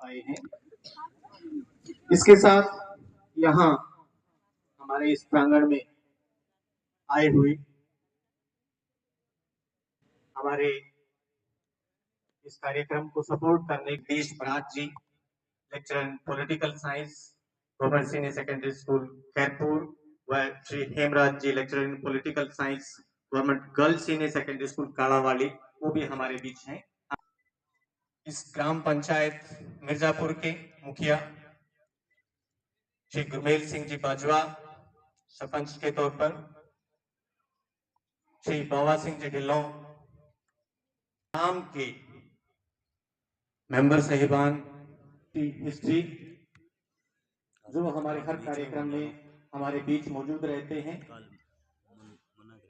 आए हैं। इसके साथ यहाँ हमारे इस प्रांगण में आए हुए हमारे इस कार्यक्रम को सपोर्ट करने देश बराज जी, lecturer in political science, government senior secondary school Khairpur, व Shri Hemraj ji, lecturer in political science, government girls senior secondary school Kadawali, वो भी हमारे बीच हैं। इस ग्राम पंचायत मिर्जापुर के मुखिया श्री गुरमेल सिंह जी बाजवा सरपंच के तौर पर, श्री बाबा सिंह जी ढिल्लों ग्राम के मेंबर साहिबान की हिस्ट्री जो हमारे हर कार्यक्रम में हमारे बीच मौजूद रहते हैं,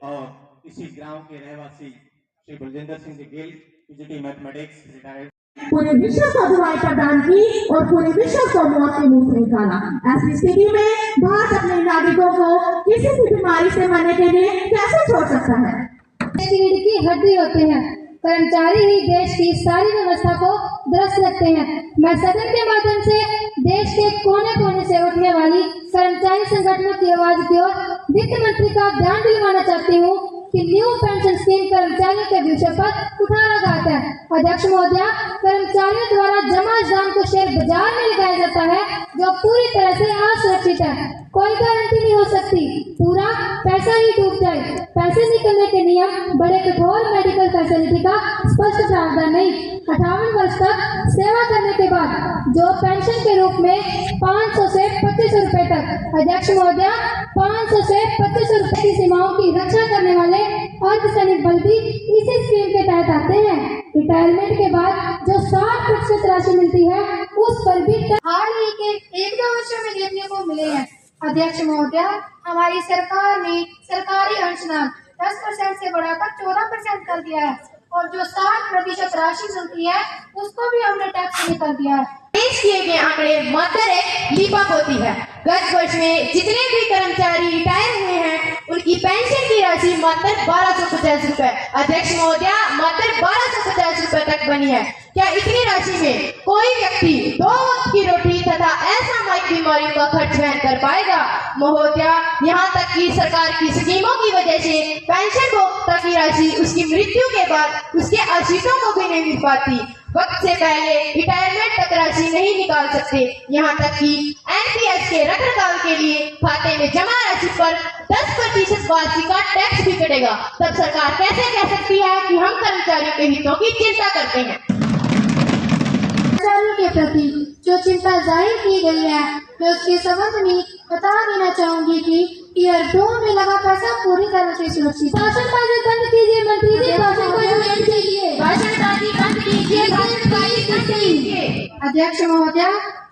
और इसी ग्राम के रहवासी Shri Baljinder Singh ji Gill, PGT mathematics retired, पूरे विश्व को दवाई प्रदान की और पूरे विश्व को मौत के मुंह से निकाला। ऐसी स्थिति में भारत अपने नागरिकों को किसी भी बीमारी से मरने के लिए कैसे छोड़ सकता है? रीढ़ की हड्डी होते हैं, कर्मचारी ही देश की सारी व्यवस्था को दुरुस्त रखते हैं। मैं सदन के माध्यम से देश के कोने कोने से उठने वाली कर्मचारी संगठनों की आवाज की ओर वित्त मंत्री का ध्यान दिलवाना चाहती हूँ कि न्यू पेंशन स्कीम कर्मचारियों के विषय पर उठाया जाता है। अध्यक्ष महोदया, कर्मचारियों द्वारा जमा धन को शेयर बाजार में लगाया जाता है जो पूरी तरह से असुरक्षित है। कोई गारंटी नहीं हो सकती, पूरा पैसा ही डूब जाए। पैसे निकलने के नियम बड़े कठोर, मेडिकल फैसिलिटी का स्पष्ट प्रावधान नहीं। 58 वर्ष तक सेवा करने के बाद जो पेंशन के रूप में 500 से 2500 रुपए तक, अध्यक्ष महोदया, 500 से 2500 रुपए की सीमाओं की रक्षा करने वाले अर्धसैनिक बल भी इसी स्कीम के तहत आते हैं। रिटायरमेंट के बाद जो 60% राशि मिलती है उस पर भी हाल ही के 1-2 वर्षों में देखने को मिले हैं। अध्यक्ष महोदया, हमारी सरकार ने सरकारी अंशदान 10% से बढ़ाकर 14% कर दिया है, और जो 60% राशि मिलती है उसको भी हमने टैक्स में कर दिया है। पेश किए गए आंकड़े मात्र एक लीपक होती है। गत वर्ष में जितने भी कर्मचारी रिटायर हुए हैं उनकी पेंशन की राशि मात्र 1250 रुपए, अध्यक्ष महोदया, मात्र 1250 रुपए तक बनी है। क्या इतनी राशि में कोई व्यक्ति 2 वक्त की रोटी तथा असामयिक बीमारियों का खर्च वहन कर पाएगा? महोदया, यहाँ तक कि सरकार की स्कीमों की वजह से पेंशन भोक्ता की राशि उसकी मृत्यु के बाद उसके आश्रितों को भी नहीं मिल पाती। वक्त से पहले रिटायरमेंट तक राशि नहीं निकाल सकते। यहाँ तक कि एनपीएस के रखरखाव के लिए खाते में जमा राशि पर 10% वार्षिक का टैक्स भी कटेगा। तब सरकार कैसे कह सकती है कि हम कर्मचारियों के हितों की चिंता करते हैं? कर्मचारियों के प्रति जो चिंता जाहिर की गई है, मैं उसके संबंध में बता देना चाहूंगी कि ईयर 2 में लगा पैसा पूरी तरह से सुरक्षित। भाषणबाजी बंद कीजिए मंत्री जी, भाषणबाजी कीजिए, भाषणबाजी बंद कीजिए। अध्यक्ष महोदया,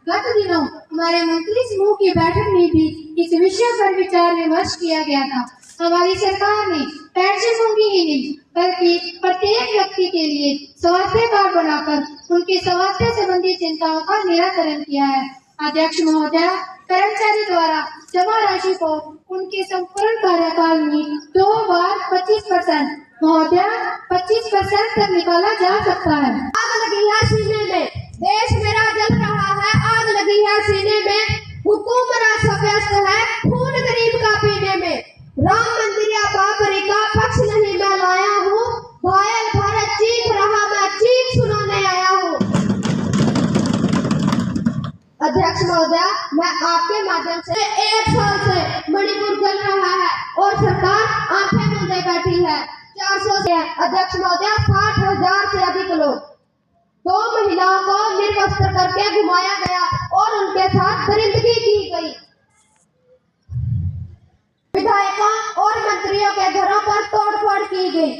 गत दिनों हमारे मंत्री समूह की बैठक में भी इस विषय पर विचार विमर्श किया गया था। हमारी सरकार ने पेंशन होंगी ही नहीं बल्कि प्रत्येक व्यक्ति के लिए स्वास्थ्य कार्ड बनाकर उनकी स्वास्थ्य संबंधी चिंताओं का निराकरण किया है। अध्यक्ष महोदया, कर्मचारी द्वारा जमा राशि को उनके संपूर्ण कार्यकाल में 2 बार 25%, महोदया 25% तक निकाला जा सकता है। आग लगी है सीने में, देश मेरा जल रहा है, आग लगी है सीने में, हुकूमत व्यस्त है खून गरीब का पीने में। राम मंदिर या बाबरी का पक्ष नहीं मैं लाया हूँ, घायल भारत चीख रहा, मैं चीख सुनाने आया हूँ। अध्यक्ष महोदया, मैं आपके माध्यम से 1 साल से मणिपुर जल रहा है और सरकार आंखें मूंदे बैठी है। 400 से अध्यक्ष महोदया 60,000 से अधिक लोग, 2 महिलाओं को निर्वस्त्र करके घुमाया गया और उनके साथ दरिंदगी की गई। विधायकों और मंत्रियों के घरों पर तोड़फोड़ की गई।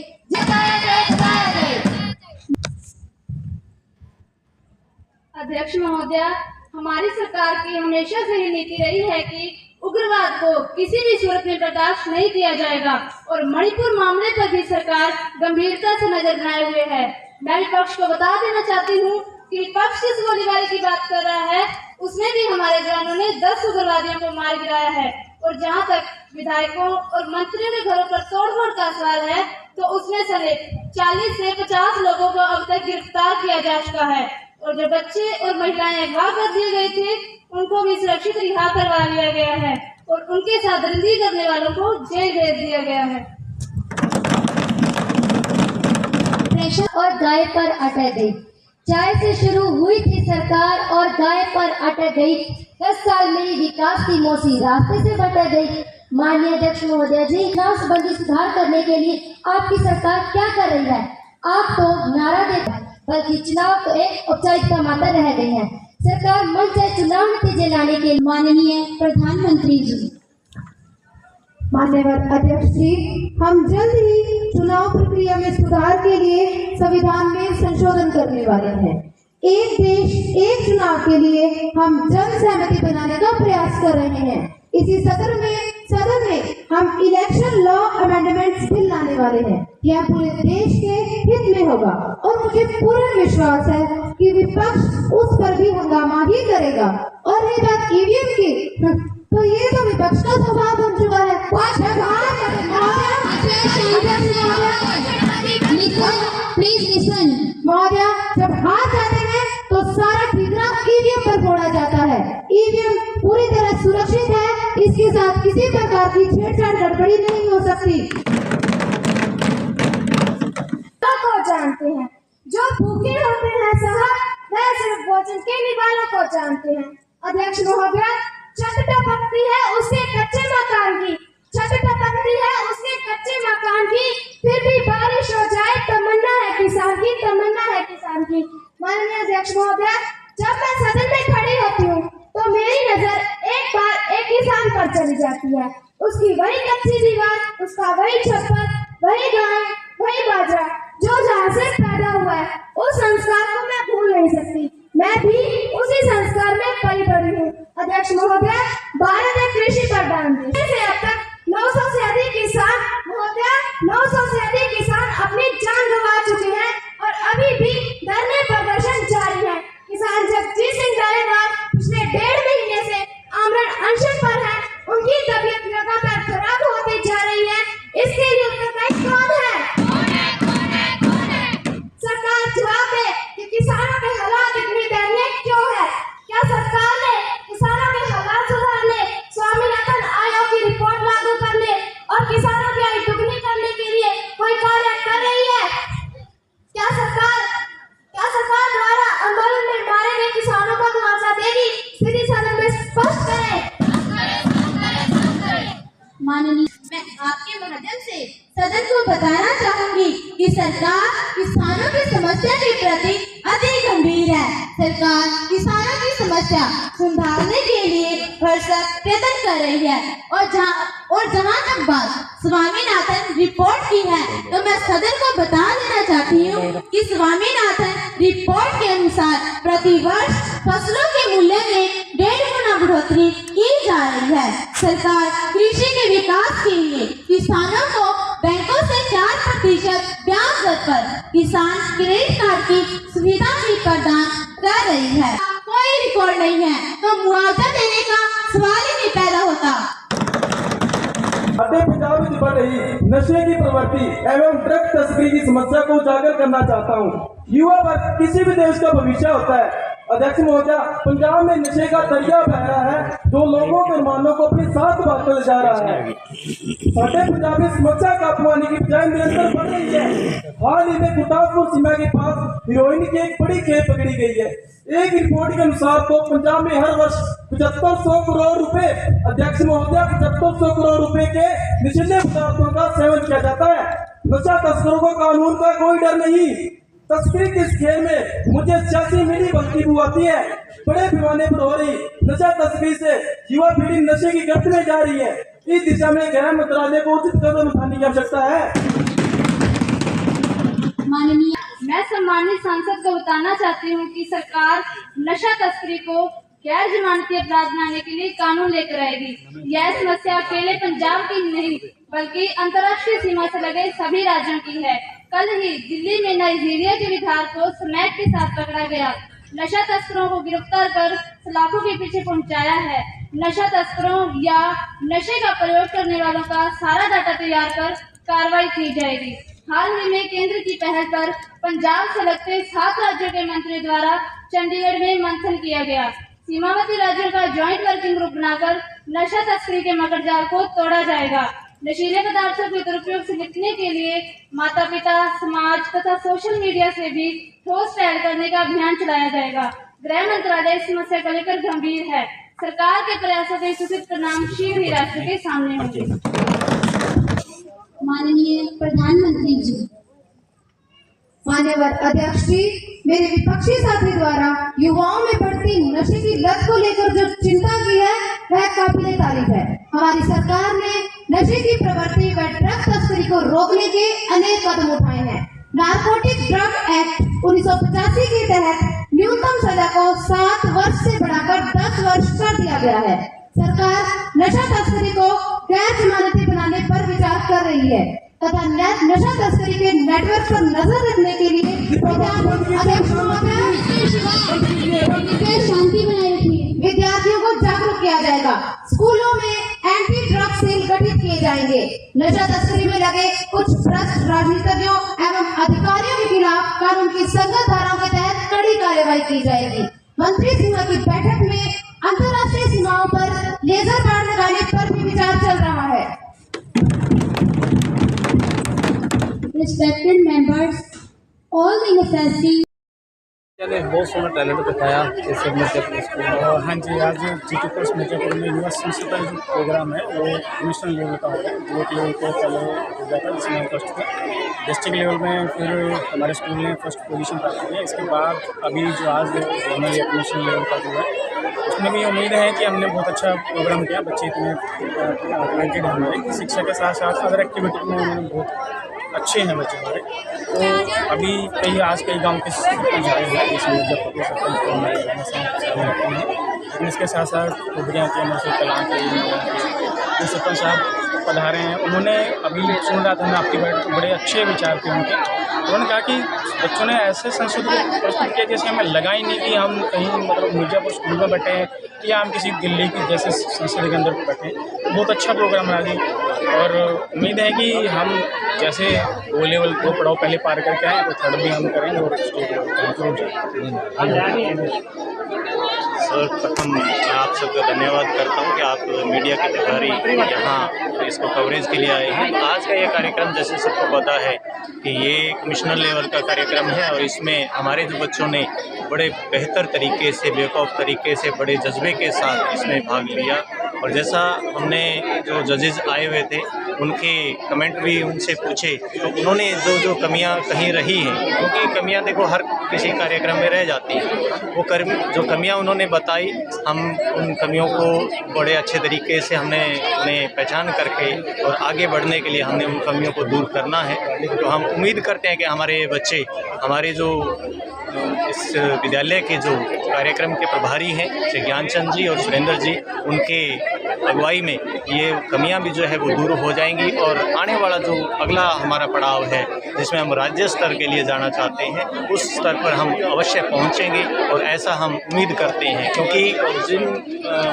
अध्यक्ष महोदया, हमारी सरकार की हमेशा से ही नीति रही है कि उग्रवाद को किसी भी सूरत में बर्दाश्त नहीं किया जाएगा, और मणिपुर मामले पर भी सरकार गंभीरता से नजर बनाए हुए है। मैं विपक्ष को बता देना चाहती हूँ कि विपक्ष जिस गोलीबारी की बात कर रहा है उसमें भी हमारे जवानों ने 10 उग्रवादियों को मार गिराया है, और जहाँ तक विधायकों और मंत्रियों के घरों पर तोड़फोड़ का सवाल है तो उसमें से 40 से 50 लोगों को अब तक गिरफ्तार किया जा चुका है, और और जो बच्चे और महिलाएं अगवा कर दिए गए थे उनको भी सुरक्षित रिहा करवा लिया गया है और उनके साथ दरिंदगी करने वालों को जेल भेज दिया गया है। और गाय पर अटक गई। चाय से शुरू हुई थी सरकार और गाय पर अटक गई। 10 साल में विकास की मौसी रास्ते से भटक गई। माननीय अध्यक्ष महोदय जी, चुनाव संबंधी सुधार करने के लिए आपकी सरकार क्या कर रही है? आप तो नारा देते हैं, बल्कि चुनाव तो एक औपचारिकता मात्र रह गई है। सरकार मन से चुनाव नतीजे लाने के लिए माननीय प्रधानमंत्री जी, मान्यवर अध्यक्ष जी, हम जल्द ही चुनाव प्रक्रिया में सुधार के लिए संविधान में संशोधन करने वाले हैं। एक देश एक चुनाव के लिए हम जन सहमति बनाने का प्रयास कर रहे हैं। इसी सदन में हम इलेक्शन लॉ अमेंडमेंट्स बिल लाने वाले हैं। यह पूरे देश के हित में होगा और मुझे पूरा विश्वास है कि विपक्ष उस पर भी हंगामा ही करेगा। और रही बात ईवीएम की, तो ये तो विपक्ष का स्वभाव बन चुका है। Please listen. महोदया, जब हाथ जाते हैं तो सारा ठीकरा ईवीएम पर फोड़ा जाता है। ईवीएम पूरी तरह सुरक्षित है, इसके साथ किसी प्रकार की छेड़छाड़ गड़बड़ी नहीं हो सकती। को जानते हैं, जो भूखे होते हैं साहब, वह सिर्फ भोजन के निवालों को जानते हैं। अध्यक्ष महोदया, छत टपकती है उसके कच्चे मकान की, छत टपकती है उसके कच्चे मकान की, फिर भी बारिश हो जाए तमन्ना है किसान की, तमन्ना है किसान की। माननीय अध्यक्ष महोदया, जब मैं सदन में खड़ी होती हूँ तो मेरी नजर एक बार एक किसान पर चली जाती है। उसकी वही कच्ची दीवार, उसका वही छप्पर, वही गाय, वही बाजरा जो जहाँ से पैदा हुआ है। उस संस्कार को मैं भूल नहीं सकती। मैं भी उसी संस्कार में पली बड़ी हूँ। अध्यक्ष महोदय, भारत एक कृषि प्रधान देश है। अब तक 900 से अधिक किसान, महोदय 900 से अधिक किसान अपनी जान गंवा चुके हैं और अभी भी धरने प्रदर्शन जारी है। किसान जगजीत सिंह डालेवाल पिछले 1.5 महीने से आमरण अनशन पर है। उनकी तबीयत लगातार खराब होती जा रही है। इसके लिए उत्तरदायी कौन है? सरकार जवाब दे कि किसानों के हालात इतनी दयनीय क्यों है? क्या सरकार ने किसानों के हालात सुधारने, स्वामीनाथन आयोग की रिपोर्ट लागू करने और किसानों की आय दुगनी करने के लिए कोई कार्य कर रही है? क्या सरकार द्वारा आंदोलन में मारे गए किसानों को मुआवजा देगी? स्थिति सदन में स्पष्ट करें। माननीय, मैं आपके माध्यम से सदन को बताना चाहूंगी कि सरकार किसानों की समस्या के प्रति अति गंभीर है। सरकार किसानों की समस्या सुधारने के लिए भरसक प्रयत्न कर रही है और जहां तक बात स्वामीनाथन रिपोर्ट की है, तो मैं सदन को बता देना चाहती हूँ कि स्वामीनाथन रिपोर्ट के अनुसार प्रतिवर्ष फसलों के मूल्य में 1.5 गुना बढ़ोतरी की जा रही है। सरकार कृषि के विकास के लिए किसानों को बैंकों से 4% ब्याज दर पर किसान क्रेडिट कार्ड की सुविधा भी प्रदान कर रही है। कोई रिकॉर्ड नहीं है तो मुआवजा देने का सवाल ही नहीं पैदा होता। पंजाब में बढ़ रही नशे की प्रवृत्ति एवं ड्रग तस्करी की समस्या को उजागर करना चाहता हूँ। युवा वर्ग किसी भी देश का भविष्य होता है। अध्यक्ष महोदय, पंजाब में नशे का दरिया बह रहा है जो लोगों के मानों को अपने साथ बांटते जा रहा है। साढ़े पंजाब में समस्या काबू पाने की बजाय निरंतर बढ़ रही है। हाल ही में गुरदासपुर सीमा के पास हीरोइन की एक बड़ी खेप पकड़ी गई है। एक रिपोर्ट के अनुसार तो पंजाब में हर वर्ष 7500 करोड़ रुपए, अध्यक्ष महोदय 7500 करोड़ रुपए के नशीले पदार्थों का सेवन किया जाता है। नशा तस्करों को कानून का कोई डर नहीं। तस्करी के इस खेल में मुझे सियासी मिली भक्ति आती है। बड़े पैमाने पर हो रही नशा तस्करी से युवा पीढ़ी नशे की गर्त में जा रही है। इस दिशा में गृह मंत्रालय को उचित कदम उठाने की आवश्यकता है। माननीय, मैं सम्मानित सांसद को बताना चाहती हूँ कि सरकार नशा तस्करी को गैर जमानती अपराध बनाने के लिए कानून लेकर आएगी। यह समस्या अकेले पंजाब की नहीं बल्कि अंतर्राष्ट्रीय सीमा से लगे सभी राज्यों की है। कल ही दिल्ली में नाइजीरिया के विधायक को स्मैक के साथ पकड़ा गया। नशा तस्करों को गिरफ्तार कर सलाखों के पीछे पहुंचाया है। नशा तस्करों या नशे का प्रयोग करने वालों का सारा डाटा तैयार कर कार्रवाई की जाएगी। हाल ही में केंद्र की पहल पर पंजाब से लगते 7 राज्यों के मंत्रियों द्वारा चंडीगढ़ में मंथन किया गया। सीमावर्ती राज्यों का ज्वाइंट वर्किंग ग्रुप बनाकर नशा तस्करी के मकड़जाल को तोड़ा जाएगा। नशीले पदार्थों के दुरुपयोग से निपटने के लिए माता पिता, समाज तथा सोशल मीडिया से भी ठोस पहल करने का अभियान चलाया जाएगा। गृह मंत्रालय इस समस्या को लेकर गंभीर है। सरकार के प्रयासों के सूचित परिणाम शीघ्र ही राष्ट्र के सामने होंगे। माननीय प्रधानमंत्री जी, मान्यवर अध्यक्ष जी, मेरे विपक्षी साथी द्वारा युवाओं में बढ़ती नशे की लत को लेकर जो चिंता की है वह काबिले तारीफ है। हमारी सरकार ने नशे की प्रवृत्ति व ड्रग तस्करी को रोकने के अनेक कदम उठाए हैं। नारकोटिक ड्रग एक्ट 1985 के तहत न्यूनतम सजा को 7 वर्ष से बढ़ाकर 10 वर्ष कर दिया गया है। सरकार नशा तस्करी को गैर जमानती बनाने पर विचार कर रही है तथा नशा तस्करी के नेटवर्क पर नजर रखने के लिए शांति बनाए रखिए। विद्यार्थियों को जागरूक किया जाएगा। स्कूलों में एंटी ड्रग सेल गठित किए जाएंगे। नशा तस्करी में लगे कुछ भ्रष्ट राजनीतिज्ञों एवं अधिकारियों के खिलाफ कानून की संगत धाराओं के तहत कड़ी कार्रवाई की जाएगी। मंत्री सीमा की बैठक में अंतर्राष्ट्रीय सीमाओं पर लेजर गार्ड लगाने पर भी विचार चल रहा है। Respected members, all the necessary ने बहुत सोना टैलेंट दिखाया जैसे मिर्जापुर स्कूल में। हाँ जी, आज GT कोर्स मिर्जापुर में युवा संस्था जो प्रोग्राम है वो नेशनल लेवल का होगा। ब्लॉक लेवल पे पहले हो जाता है जिसमें फर्स्ट था। डिस्ट्रिक्ट लेवल में फिर हमारे स्कूल ने फर्स्ट पोजीशन प्राप्त की है। इसके बाद अभी जो आज हमारे नेशनल लेवल का जो है उसमें भी उम्मीद है कि हमने बहुत अच्छा प्रोग्राम किया। बच्चे इतने टैलेंटेड हैं हमारे, शिक्षा के साथ साथ अदर एक्टिविटी में उन्होंने बहुत अच्छे हैं बच्चे हमारे। तो अभी कई गांव के सरपंच आए हैं, जैसे मिर्जापुर के सरपंच को हमारे हैं, लेकिन इसके साथ साथ खुबरियाँ के हमारे कलां के सरपंच साहब पधारे हैं। उन्होंने अभी सुन रहा था मैं आपकी बात, तो बड़े अच्छे विचार थे उनके। उन्होंने कहा कि बच्चों ने ऐसे संस्कृत को प्रस्तुत किया जैसे हमें लगा ही नहीं कि हम कहीं मतलब मिर्जापुर स्कूल में बैठे हैं या हम किसी दिल्ली की जैसे संस्कृति के अंदर बैठे हैं। तो बहुत अच्छा प्रोग्राम रहा जी, और उम्मीद है कि हम जैसे 2 लेवल 2 पड़ाव पहले पार करके आए तो 3rd भी हम करेंगे और स्टेट लेवल। सर, प्रथम मैं आप सबका धन्यवाद करता हूं कि आप मीडिया के अधिकारी यहाँ इसको कवरेज के लिए आए हैं। आज का ये कार्यक्रम जैसे सबको पता है कि ये नेशनल लेवल का कार्यक्रम है और इसमें हमारे जो बच्चों ने बड़े बेहतर तरीके से, बेखौफ तरीके से, बड़े जज्बे के साथ इसमें भाग लिया। और जैसा हमने जो जजेस आए हुए थे उनके कमेंट भी उनसे पूछे तो उन्होंने जो कमियां कहीं रही हैं, क्योंकि कमियां देखो हर किसी कार्यक्रम में रह जाती हैं, वो जो कमियां उन्होंने बताई, हम उन कमियों को बड़े अच्छे तरीके से हमने उन्हें पहचान करके और आगे बढ़ने के लिए हमने उन कमियों को दूर करना है। तो हम उम्मीद करते हैं कि हमारे बच्चे, हमारे जो इस विद्यालय के जो कार्यक्रम के प्रभारी हैं श्री ज्ञानचंद जी और सुरेंद्र जी, उनके अगुवाई में ये कमियां भी जो है वो दूर हो जाएंगी और आने वाला जो अगला हमारा पड़ाव है जिसमें हम राज्य स्तर के लिए जाना चाहते हैं उस स्तर पर हम अवश्य पहुंचेंगे और ऐसा हम उम्मीद करते हैं। क्योंकि जिन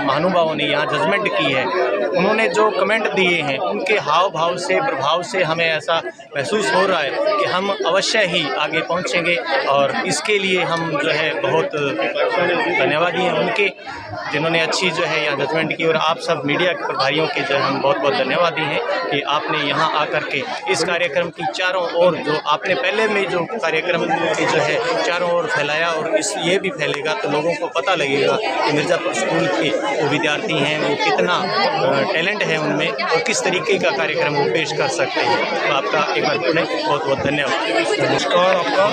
महानुभावों ने यहाँ जजमेंट की है उन्होंने जो कमेंट दिए हैं उनके हाव भाव से, प्रभाव से हमें ऐसा महसूस हो रहा है कि हम अवश्य ही आगे पहुँचेंगे और इसके लिए हम जो है बहुत धन्यवादी हैं उनके, जिन्होंने अच्छी जो है यहाँ जजमेंट की। और आप सब मीडिया के प्रभारियों के जो हम बहुत बहुत धन्यवादी हैं कि आपने यहाँ आकर के इस कार्यक्रम की चारों ओर जो आपने पहले में जो कार्यक्रम की जो है चारों ओर फैलाया और इस ये भी फैलेगा तो लोगों को पता लगेगा कि मिर्ज़ापुर स्कूल के वो विद्यार्थी हैं वो कितना टैलेंट है उनमें और किस तरीके का कार्यक्रम वो पेश कर सकते हैं। तो आपका एक बार पुनः बहुत बहुत धन्यवाद। नमस्कार, आपका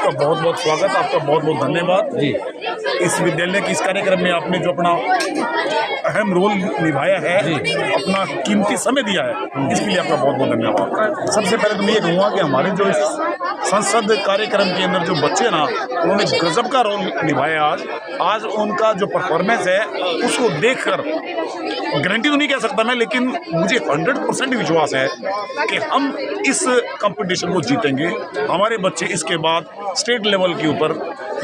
बहुत बहुत स्वागत, आपका बहुत बहुत धन्यवाद जी। इस विद्यालय के इस कार्यक्रम में आपने जो अपना अहम रोल निभाया है, अपना कीमती समय दिया है, इसके लिए आपका बहुत बहुत धन्यवाद। सबसे पहले तो मैं ये कहूँगा कि हमारे जो इस संसद कार्यक्रम के अंदर जो बच्चे ना उन्होंने गजब का रोल निभाया। आज उनका जो परफॉर्मेंस है उसको देखकर गारंटी तो नहीं कह सकता मैं, लेकिन मुझे 100% विश्वास है कि हम इस कंपटीशन को जीतेंगे। हमारे बच्चे इसके बाद स्टेट लेवल के ऊपर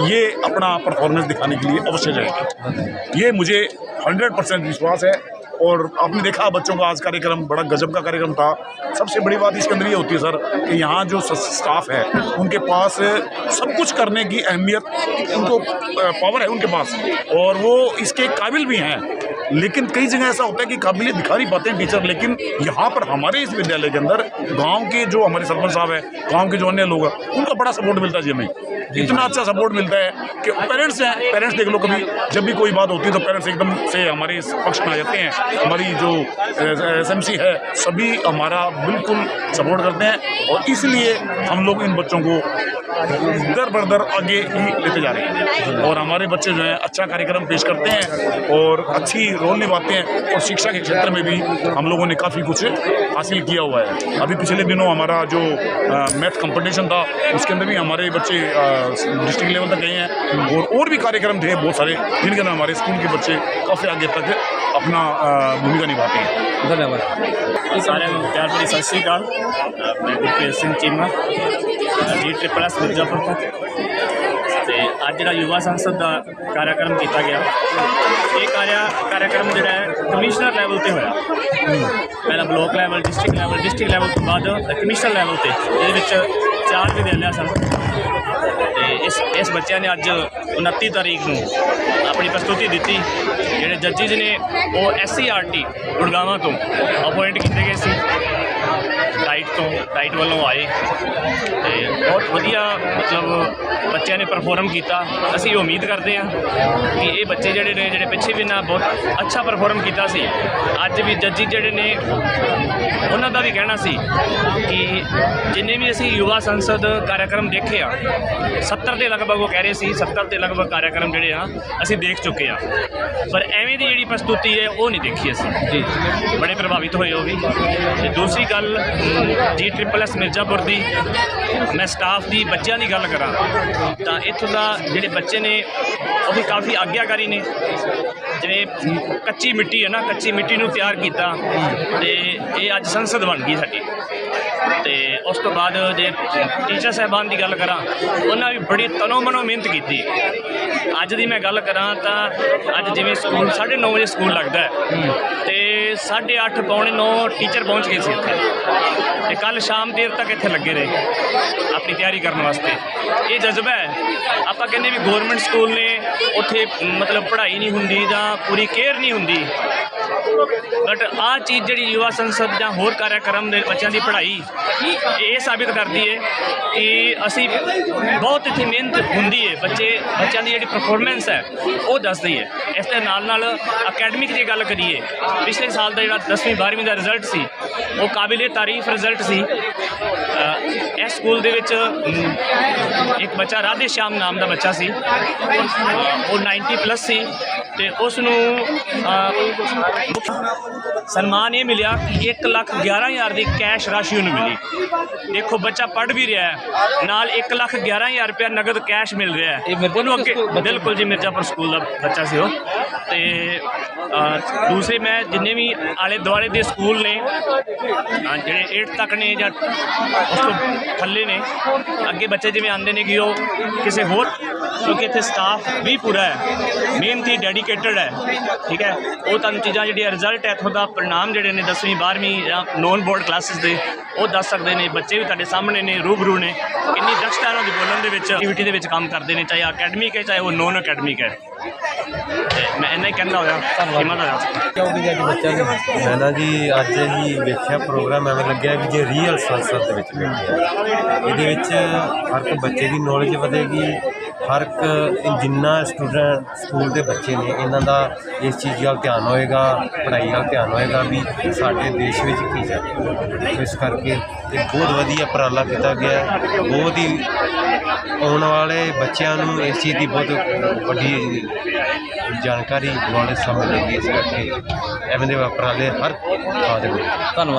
ये अपना परफॉर्मेंस दिखाने के लिए अवश्य जाएंगे, ये मुझे 100% विश्वास है। और आपने देखा बच्चों का आज कार्यक्रम बड़ा गजब का कार्यक्रम था। सबसे बड़ी बात इसके अंदर ये होती है सर कि यहाँ जो स्टाफ है उनके पास सब कुछ करने की अहमियत, उनको पावर है उनके पास, और वो इसके काबिल भी हैं। लेकिन कई जगह ऐसा होता है कि काबिलियत दिखा नहीं पाते हैं टीचर, लेकिन यहाँ पर हमारे इस विद्यालय के अंदर गांव के जो हमारे सरपंच साहब हैं, गांव के जो अन्य लोग हैं, उनका बड़ा सपोर्ट मिलता है जी हमें। इतना अच्छा सपोर्ट मिलता है कि पेरेंट्स हैं, पेरेंट्स देख लो कभी जब भी कोई बात होती है तो पेरेंट्स एकदम से हमारे इस पक्ष में आ जाते हैं। हमारी जो SMC है सभी हमारा बिल्कुल सपोर्ट करते हैं, और इसलिए हम लोग इन बच्चों को दर बर दर आगे ही लेते जा रहे हैं। और हमारे बच्चे जो हैं अच्छा कार्यक्रम पेश करते हैं और अच्छी रोल निभाते हैं, और शिक्षा के क्षेत्र में भी हम लोगों ने काफ़ी कुछ हासिल किया हुआ है। अभी पिछले दिनों हमारा जो मैथ कंपटीशन था उसके अंदर भी हमारे बच्चे डिस्ट्रिक्ट लेवल तक गए हैं, और भी कार्यक्रम थे बहुत सारे जिनके अंदर हमारे स्कूल के बच्चे काफ़ी आगे तक अपना भूमिका निभाते हैं। धन्यवाद। सारे प्यार भरी सत श्री अकाल। मैं गुरप्रीत सिंह चीमा GSS मिर्जापुर ਤੋਂ ਤੇ ਅੱਜ ਜਿਹੜਾ युवा संसद का कार्यक्रम किया गया, ये कार्यक्रम जो है कमिश्नर लैवल पर होया। पहला ब्लॉक लैवल, डिस्ट्रिक्ट लैवल तो बाद कमिश्नर लैवल पर, ये 4 विद्यालय सन। इस बच्चों ने अज 29 तारीख को अपनी प्रस्तुति दी। जोड़े जजिज ने वो SCRT गुड़गावा तो अपॉइंट किए गए सी, डाइट वालों आए, बहुत वधिया मतलब बच्चों ने परफॉर्म किया। असी उम्मीद करते हैं कि ये बच्चे जोड़े ने जोड़े पिछे भी ना बहुत अच्छा परफॉर्म किया सी, अज भी जजिज जोड़े ने उन्होंने भी कहना सी कि जिन्हें भी असी युवा संसद कार्यक्रम देखे आ 70 के लगभग, वो कह रहे सी 70 के लगभग कार्यक्रम जोड़े असी देख चुके हैं, पर एवें दी जी प्रस्तुति है वो नहीं देखी असी, बड़े प्रभावित होए। वो भी दूसरी गल GSS मिर्जापुर की, मैं स्टाफ की बच्चों की गल करा तो इतों का जोड़े बच्चे ने वो भी काफ़ी आग्ञाकारी ने। जिवें कच्ची मिट्टी है ना, कच्ची मिट्टी को तैयार किया तो ये अज संसद बन गई साडी। तो उस तो बाद जे टीचर साहबान की गल करा, उन्होंने भी बड़ी तनो मनो मेहनत की। अज की मैं गल करा तो अज जिवें स्कूल 9:30 बजे स्कूल लगता है तो 8:30 पौने 9 टीचर पहुँच गए थे इत्थे, कल शाम देर तक इत्थे लगे रहे अपनी तैयारी करने वास्ते। ये जज्बा है। आप कहने भी गौरमेंट स्कूल ने उत्थे मतलब पढ़ाई नहीं होंदी जां पूरी केयर नहीं होंदी, बट आ चीज़ जी युवा संसद या होर कार्यक्रम दे बच्चों की पढ़ाई ये साबित करती है कि असी बहुत इतनी मेहनत होंदी है। बच्चों की जी परफॉर्मेंस है वो दसदी है। इस दे नाल अकैडमिक की गल करिए, पिछले साल का जो 10वीं 12वीं का रिजल्ट सी वो काबिले तारीफ रिजल्ट सी। इस स्कूल दे विच एक बच्चा राधे श्याम नाम का बच्चा सी, वो 90+ सी, तो उसनू सन्मान ये मिला कि 1,11,000 की कैश राशि उन्हें मिली। देखो बच्चा पढ़ भी रहा है, नाल 1,11,000 रुपया नगद कैश मिल रहा है। बिल्कुल जी, मिर्जापुर स्कूल का बच्चा से वो। दूसरे मैं जिन्हें भी आले दुआले के स्कूल ने जोड़े 8 तक ने या उस तो थले ने, अगे बच्चे जिमें आते हैं कि वो किसी होर, क्योंकि इतने स्टाफ भी पूरा है, मेहनती डेडिकेटेड है, ठीक है। वो तुम चीज़ा जी रिजल्ट है इतों का परिणाम जोड़े ने 10वीं 12वीं या नॉन बोर्ड क्लासिस के वो दस सकते हैं। बच्चे भी तुहाडे सामने ने, रूबरू ने, कितनी दक्षता उन्होंने बोलने के एक्टिविटी के काम करते हैं, चाहे अकैडमिक है चाहे वो नॉन अकैडमिक है। मैं इन्ना ही कहना होया मैं ना जी अज ही वेख्या प्रोग्राम एवं लग्या भी जो रीयल संसद के बैठे ये हर एक बच्चे की नॉलेज बढ़ेगी, हर एक जिन्ना स्टूडेंट स्कूल के बच्चे ने इन्हों का इस चीज़ का ध्यान होएगा, पढ़ाई का ध्यान होएगा भी साढ़े देश में की जाए। इस करके बहुत वधिया उपराला किया गया, बहुत ही आने वाले बच्चों को इस चीज़ की बहुत बड़ी जानकारी वाले समय लगी। इस करके एवं उपराले हर धन्यवाद।